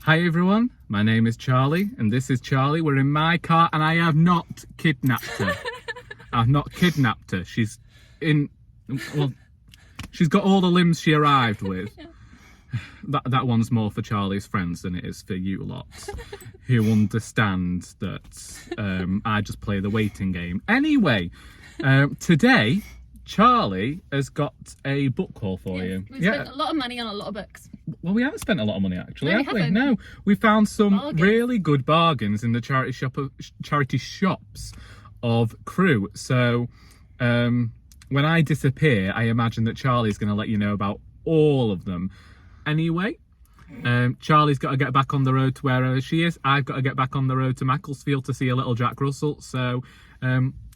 Hi everyone, my name is Charlie and this is Charlie. We're in my car and I have not kidnapped her. I've not kidnapped her. She's got all the limbs she arrived with. That one's more for Charlie's friends than it is for you lot, who understand that I just play the waiting game. Anyway, today Charlie has got a book haul for you. We've spent a lot of money on a lot of books. Well, we haven't spent a lot of money actually, No, have we we? haven't. No, we found some Bargains. really good bargains in the charity shops of Crewe. So when I disappear, I imagine that Charlie's going to let you know about all of them. Anyway, Charlie's got to get back on the road to wherever she is. I've got to get back on the road to Macclesfield to see a little Jack Russell. So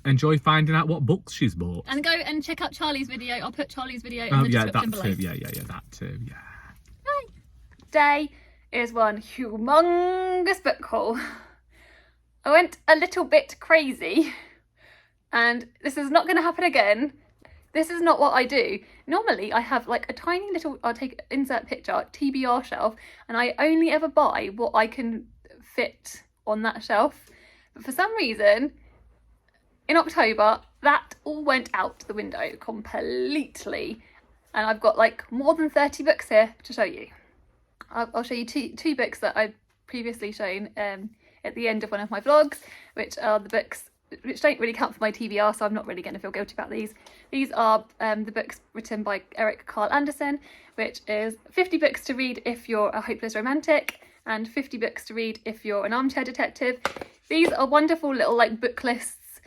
enjoy finding out what books she's bought. And go and check out Charlie's video. I'll put Charlie's video in the description below. Yeah, that too, yeah. Today is one humongous book haul. I went a little bit crazy, and this is not going to happen again. This is not what I do. Normally I have like a tiny little, I'll take insert picture, TBR shelf, and I only ever buy what I can fit on that shelf. But for some reason, in October, that all went out the window completely. And I've got like more than 30 books here to show you. I'll show you two books that I've previously shown at the end of one of my vlogs, which are the books which don't really count for my TBR, so I'm not really going to feel guilty about these. These are the books written by Eric Carl Anderson, which is 50 books to read if you're a hopeless romantic and 50 books to read if you're an armchair detective. These are wonderful little like book lists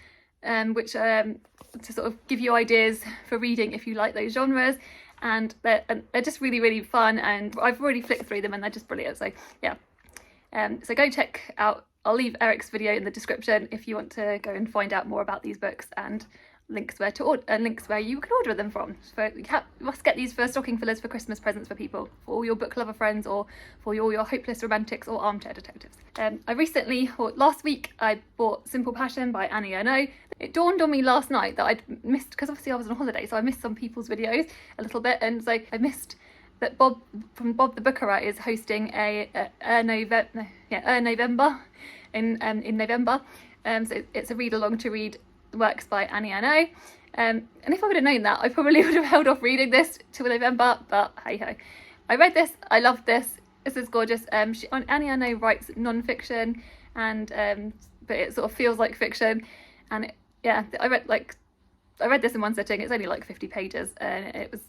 which to sort of give you ideas for reading if you like those genres. And they're just really, really fun, and I've already flicked through them and they're just brilliant. So yeah, so go check out, I'll leave Eric's video in the description if you want to go and find out more about these books and links where to order, links where you can order them from. So you must get these for stocking fillers for Christmas presents for people, for all your book lover friends, or for all your hopeless romantics or armchair detectives. I recently, or last week, I bought Simple Passion by Annie Ernaux. It dawned on me last night that I'd missed, because obviously I was on holiday, so I missed some people's videos a little bit, and so I missed that Bob from Bob the Bookerer is hosting a Ernauxvember in November. So it's a read along to read works by Annie Ernaux. And if I would have known that, I probably would have held off reading this till November, but hey ho. I read this, I loved this. This is gorgeous. Annie Ernaux writes non-fiction, and but it sort of feels like fiction. And I read this in one sitting. It's only like 50 pages, and it was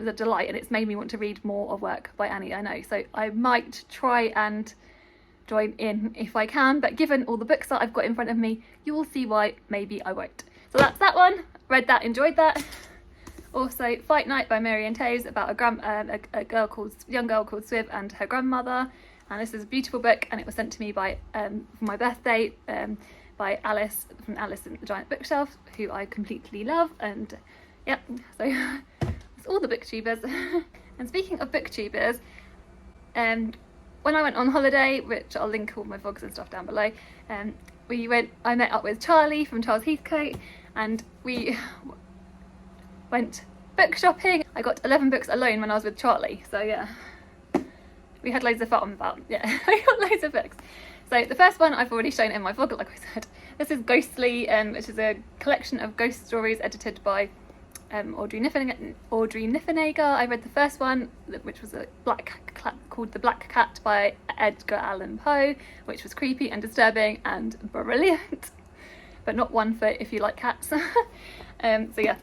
a delight, and it's made me want to read more of work by Annie Ernaux. So I might try and join in if I can, but given all the books that I've got in front of me, you will see why maybe I won't. So that's that one. Read that, enjoyed that. Also, Fight Night by Miriam Toews, about a young girl called Soave and her grandmother. And this is a beautiful book, and it was sent to me by for my birthday by Alice from Alice in the Giant Bookshelf, who I completely love. And yeah, so it's all the booktubers. And speaking of booktubers, when I went on holiday, which I'll link all my vlogs and stuff down below, I met up with Charlie from Charles Heathcote, and we went book shopping. I got 11 books alone when I was with Charlie, so yeah, we had loads of fun about, yeah, we got loads of books. So the first one I've already shown in my vlog, like I said. This is Ghostly, which is a collection of ghost stories edited by Audrey Niffenegger. I read the first one, which was called The Black Cat by Edgar Allan Poe, which was creepy and disturbing and brilliant, but not one for if you like cats. So yeah,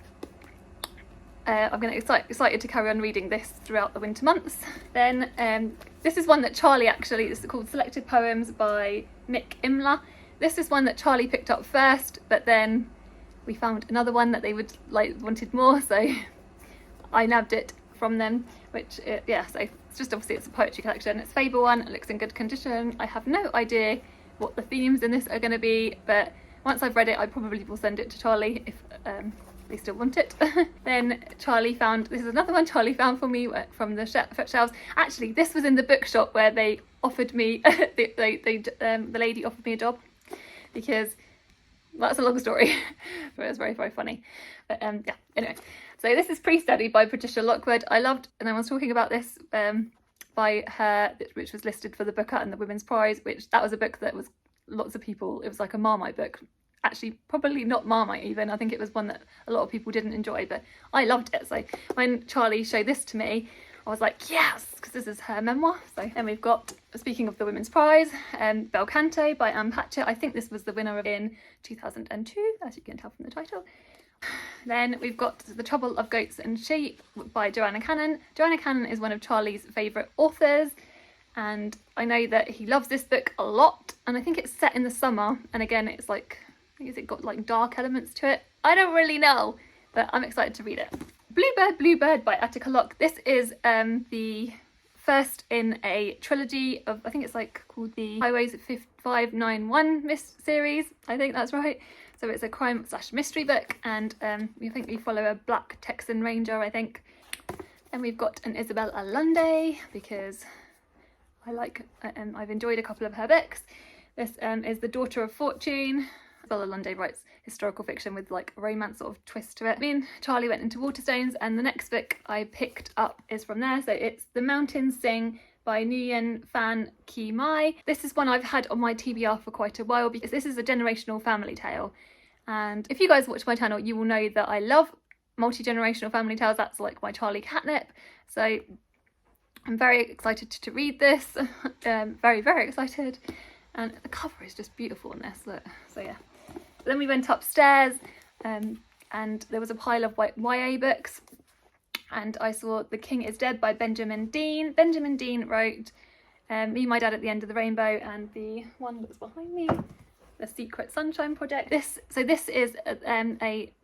I'm going to excited to carry on reading this throughout the winter months. Then this is one that Charlie actually, this is called Selected Poems by Nick Imler. This is one that Charlie picked up first, but then we found another one that they wanted more, so I nabbed it from them, which so it's just, obviously it's a poetry collection. It's Fable one, it looks in good condition. I have no idea what the themes in this are going to be, but once I've read it I probably will send it to Charlie if they still want it. Then Charlie found, this is another one Charlie found for me from the shelves. Actually, this was in the bookshop where they offered me, the lady offered me a job, because that's a long story, but it was very, very funny. But yeah, anyway. So this is Pre-Study by Patricia Lockwood. I loved, and I was talking about this by her, which was listed for the Booker and the Women's Prize, which that was a book that was lots of people, it was like a Marmite book. Actually, probably not Marmite even. I think it was one that a lot of people didn't enjoy, but I loved it. So when Charlie showed this to me, I was like, yes, because this is her memoir. So then we've got, speaking of the Women's Prize, Bel Canto by Ann Patchett. I think this was the winner in 2002, as you can tell from the title. Then we've got The Trouble of Goats and Sheep by Joanna Cannon. Joanna Cannon is one of Charlie's favourite authors, and I know that he loves this book a lot, and I think it's set in the summer, and again it's like, I think it's got like dark elements to it. I don't really know, but I'm excited to read it. Bluebird, Bluebird by Attica Locke. This is the first in a trilogy of, I think it's like called the Highways 591 series. I think that's right. So it's a crime/mystery book, and we think we follow a black Texan ranger, I think. Then we've got an Isabel Allende, because I like, I've enjoyed a couple of her books. This is The Daughter of Fortune. Isabel Allende writes historical fiction with like a romance sort of twist to it. Me and Charlie went into Waterstones, and the next book I picked up is from there. So it's The Mountains Sing by Nguyen Phan Ki Mai. This is one I've had on my TBR for quite a while, because this is a generational family tale. And if you guys watch my channel, you will know that I love multi-generational family tales. That's like my Charlie catnip. So I'm very excited to read this. Very, very excited. And the cover is just beautiful in this, look. So yeah. Then we went upstairs, and there was a pile of YA books, and I saw The King is Dead by Benjamin Dean. Benjamin Dean wrote Me, My Dad at the End of the Rainbow, and the one that's behind me, The Secret Sunshine Project. This is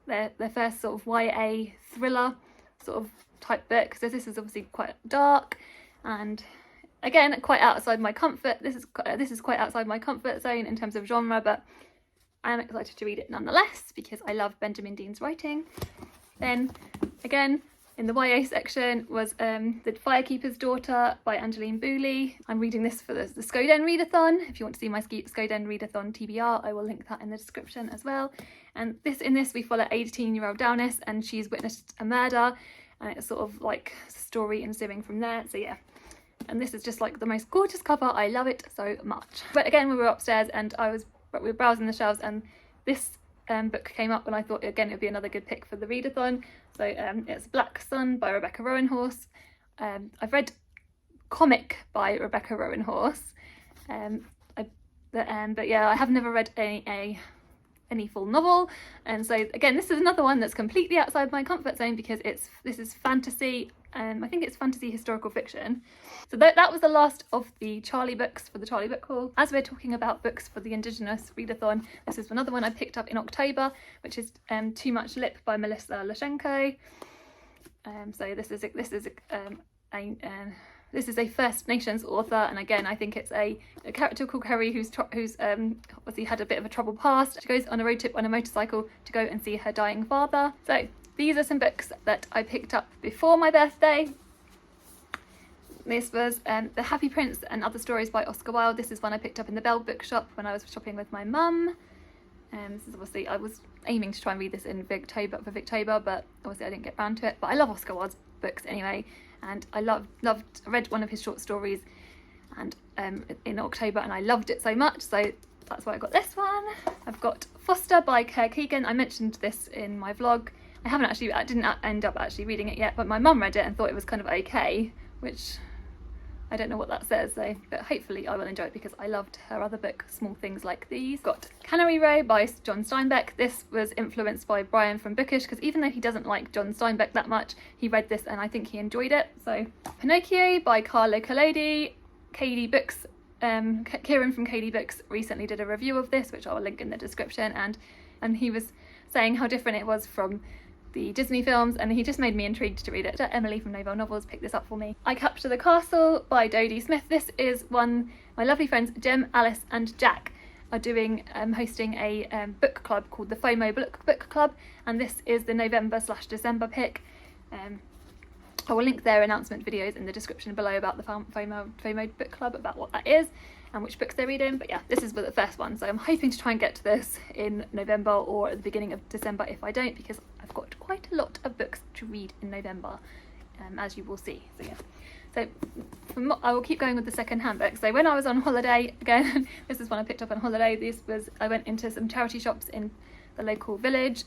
their first sort of YA thriller sort of type book. So this is obviously quite dark, and again quite outside my comfort. This is quite outside my comfort zone in terms of genre, but I am excited to read it nonetheless, because I love Benjamin Dean's writing. Then again, in the YA section was The Firekeeper's Daughter by Angeline Booley. I'm reading this for the Skoden Readathon. If you want to see my Skoden Readathon TBR, I will link that in the description as well. And in this we follow 18-year-old Downis, and she's witnessed a murder, and it's sort of like story ensuing from there. So yeah. And this is just like the most gorgeous cover. I love it so much. But again, we were upstairs, and we were browsing the shelves, and this book came up, and I thought again it would be another good pick for the readathon. So it's Black Sun by Rebecca Rowanhorse. I've read Comic by Rebecca Rowanhorse, but yeah, I have never read any full novel, and so again this is another one that's completely outside my comfort zone, because this is fantasy. I think it's fantasy historical fiction. So that was the last of the Charlie books for the Charlie Book Haul. As we're talking about books for the Indigenous Readathon, this is another one I picked up in October, which is Too Much Lip by Melissa Lucashenko. So this is a First Nations author, and again I think it's a character called Kerry who's obviously had a bit of a troubled past. She goes on a road trip on a motorcycle to go and see her dying father. So these are some books that I picked up before my birthday. This was The Happy Prince and Other Stories by Oscar Wilde. This is one I picked up in the Bell bookshop when I was shopping with my mum. This is obviously, I was aiming to try and read this in Victober, but obviously I didn't get round to it. But I love Oscar Wilde's books anyway, and I read one of his short stories and in October, and I loved it so much, so that's why I got this one. I've got Foster by Keegan. I mentioned this in my vlog. I didn't end up actually reading it yet, but my mum read it and thought it was kind of okay, which I don't know what that says though, but hopefully I will enjoy it, because I loved her other book, Small Things Like These. Got Cannery Row by John Steinbeck. This was influenced by Brian from Bookish, because even though he doesn't like John Steinbeck that much, he read this and I think he enjoyed it. So Pinocchio by Carlo Collodi. KD Books, Kieran from KD Books recently did a review of this, which I will link in the description, and he was saying how different it was from the Disney films, and he just made me intrigued to read it. Emily from Novell Novels picked this up for me. I Capture the Castle by Dodie Smith. This is one my lovely friends Jem, Alice and Jack are doing, hosting a book club called the FOMO Book Club, and this is the November/December pick. I will link their announcement videos in the description below about the FOMO Book Club, about what that is and which books they're reading. But yeah, this is the first one, so I'm hoping to try and get to this in November or at the beginning of December if I don't, because I've got quite a lot of books to read in November, as you will see. So yeah, So I will keep going with the second-hand book. So when I was on holiday, again, this is one I picked up on holiday. I went into some charity shops in the local village,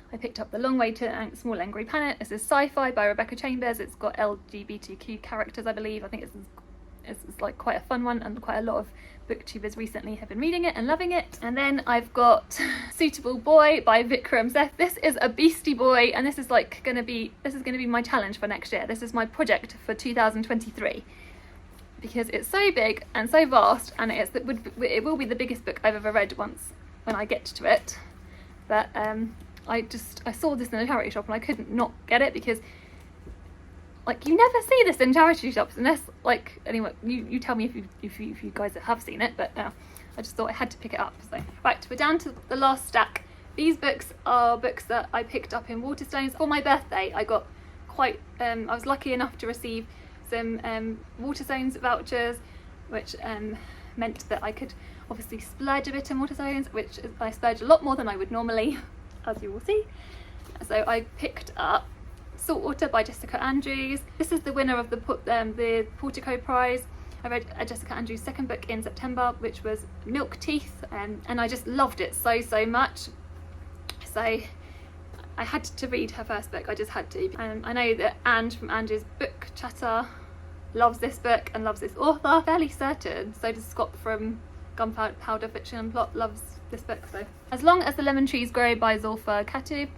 I picked up The Long Way to a Small Angry Planet. This is sci-fi by Rebecca Chambers. It's got LGBTQ characters, I believe. I think it's like quite a fun one, and quite a lot of booktubers recently have been reading it and loving it. And then I've got Suitable Boy by Vikram Seth. This is a beastie boy, and this is gonna be my challenge for next year. This is my project for 2023, because it's so big and so vast, and it will be the biggest book I've ever read once when I get to it. But I saw this in a charity shop and I couldn't not get it, because like you never see this in charity shops unless like, anyway, you tell me if you guys have seen it, but no, I just thought I had to pick it up. So right, we're down to the last stack. These books are books that I picked up in Waterstones for my birthday. I got I was lucky enough to receive some Waterstones vouchers, which meant that I could obviously splurge a bit in Waterstones, which I splurge a lot more than I would normally, as you will see. So I picked up Saltwater by Jessica Andrews. This is the winner of the Portico Prize. I read Jessica Andrews' second book in September, which was Milk Teeth, and I just loved it so much. So I had to read her first book, I just had to. I know that Anne from Andrew's Book Chatter loves this book and loves this author. Fairly certain, so does Scott from Gunpowder Fiction and Plot, loves this book. So As Long as the Lemon Trees Grow by Zoulfa Katouh.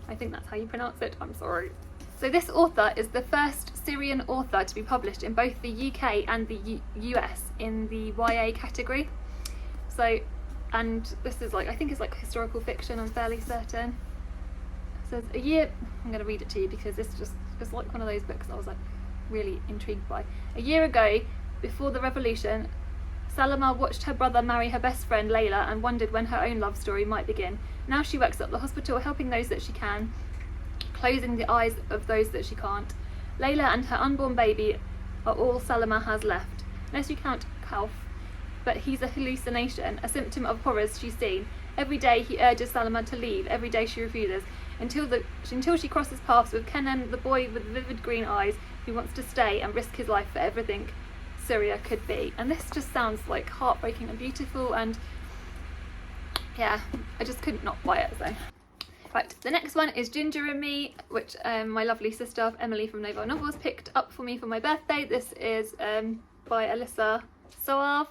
I think that's how you pronounce it, I'm sorry. So this author is the first Syrian author to be published in both the UK and the US in the YA category. So, and this is I think it's like historical fiction, I'm fairly certain. So a year, I'm going to read it to you because it's like one of those books I was like really intrigued by. A year ago, before the revolution, Salama watched her brother marry her best friend Layla and wondered when her own love story might begin. Now she works at the hospital, helping those that she can, closing the eyes of those that she can't. Layla and her unborn baby are all Salama has left, unless you count Karl, but he's a hallucination, a symptom of horrors she's seen. Every day he urges Salama to leave, every day she refuses, until she crosses paths with Kenan, the boy with vivid green eyes, who wants to stay and risk his life for everything Syria could be. And this just sounds like heartbreaking and beautiful, and yeah, I just couldn't not buy it. So right, the next one is Ginger and Me, which my lovely sister Emily from Novel Novels picked up for me for my birthday. This is by Elissa Soave.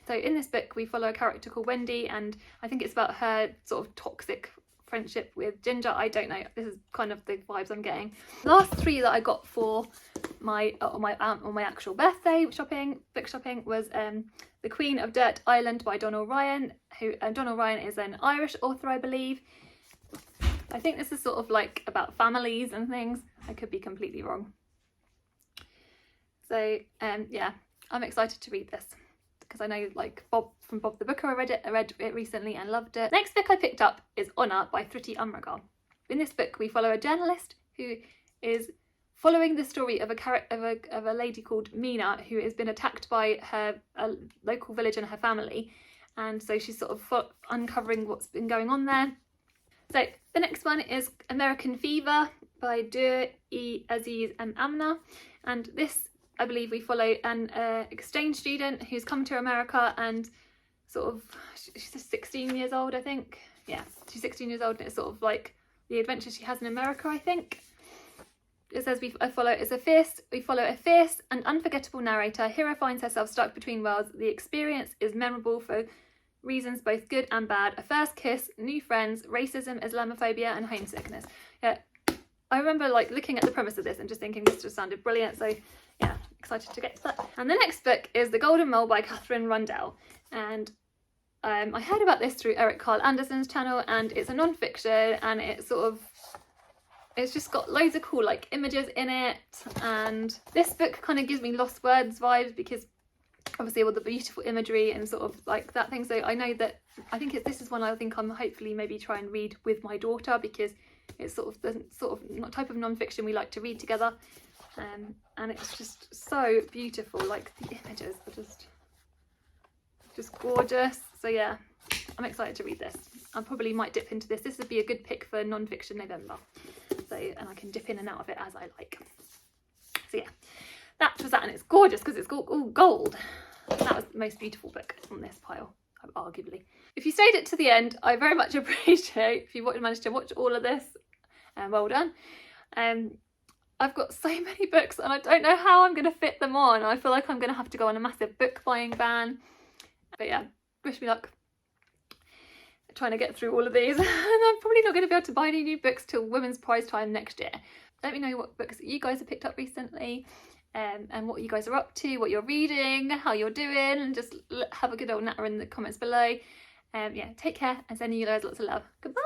So in this book we follow a character called Wendy, and I think it's about her sort of toxic friendship with Ginger. I don't know, this is kind of the vibes I'm getting. The last three that I got for my actual birthday book shopping was The Queen of Dirt Island by Donal Ryan, who Donal Ryan is an Irish author, I believe. I think this is sort of like about families and things. I could be completely wrong. So yeah, I'm excited to read this because I know like Bob the Booker, I read it recently and loved it. Next book I picked up is Honour by Thrity Umrigar. In this book we follow a journalist who is following the story of a lady called Mina, who has been attacked by a local village and her family, and so she's sort of uncovering what's been going on there. So the next one is American Fever by Dodie, Aziz and Amna, and this, I believe, we follow an exchange student who's come to America, and sort of she's 16 years old, I think. Yeah, she's 16 years old, and it's sort of like the adventure she has in America, I think. It says we follow a fierce and unforgettable narrator. Hero finds herself stuck between worlds. The experience is memorable for reasons both good and bad. A first kiss, new friends, racism, Islamophobia and homesickness. Yeah, I remember like looking at the premise of this and just thinking this just sounded brilliant. So yeah, excited to get to that. And the next book is The Golden Mole by Katherine Rundell. And I heard about this through Eric Carl Anderson's channel, and it's a non-fiction, and it's just got loads of cool like images in it, and this book kind of gives me Lost Words vibes because obviously all the beautiful imagery and sort of like that thing. So I know that this is one I think I'm hopefully maybe try and read with my daughter, because it's sort of the type of non-fiction we like to read together, and it's just so beautiful. Like the images are just gorgeous. So yeah, I'm excited to read this. I probably might dip into this. This would be a good pick for non-fiction November. So, and I can dip in and out of it as I like. So yeah, that was that, and it's gorgeous because it's all gold. That was the most beautiful book on this pile, arguably. If you stayed it to the end, I very much appreciate if you managed to watch all of this, and well done. I've got so many books and I don't know how I'm going to fit them on. I feel like I'm going to have to go on a massive book buying ban. But yeah, wish me luck trying to get through all of these. And I'm probably not going to be able to buy any new books till Women's Prize time next year. Let me know what books you guys have picked up recently, and what you guys are up to, what you're reading, how you're doing, and just have a good old natter in the comments below. Yeah, take care and sending you guys lots of love. Goodbye.